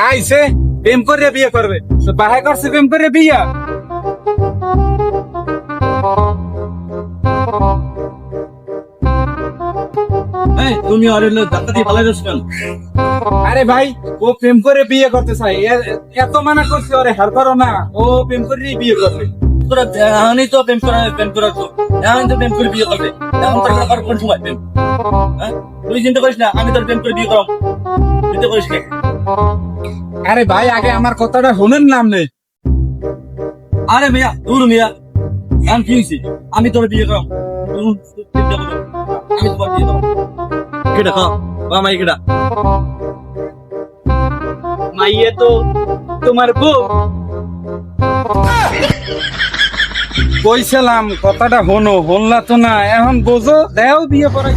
আইছে প্রেম করে বিয়ে করবে, তো বাহাই করছে প্রেম করে বিয়া। তুমি আর ধাক্কা দিয়ে পালাই যাচ্ছ কেন? আরে ভাই, ও প্রেম করে বিয়ে করতে চাই, এত মানা করছে ওরে হার করো না, ও প্রেম করেই বিয়ে করবে। তোরা এখনই তো প্রেম করার তো এখন তো প্রেম করে বিয়ে করবে, এখন তোর আবার কোন সময় প্রেম? হ্যাঁ, তুই চিন্তা করিস না, আমি তোর প্রেম করে বিয়ে করাম, চিন্তা করিস না। আরে ভাই, আগে আমার কথাটা শুনেন নাম নেই। আরে মিয়া, দূর মিয়া, এখন কি হয়েছে? আমি তোর বিয়ে করাম, চিন্তা করো, আমি তোমার বিয়ে করাম। কেটা খা মাই কেটা? মাইয়ে তো তোমার বউ। কইছিলাম কথাটা হনো, হনলা তো না, এখন বোঝো, দেও বিয়ে করাই।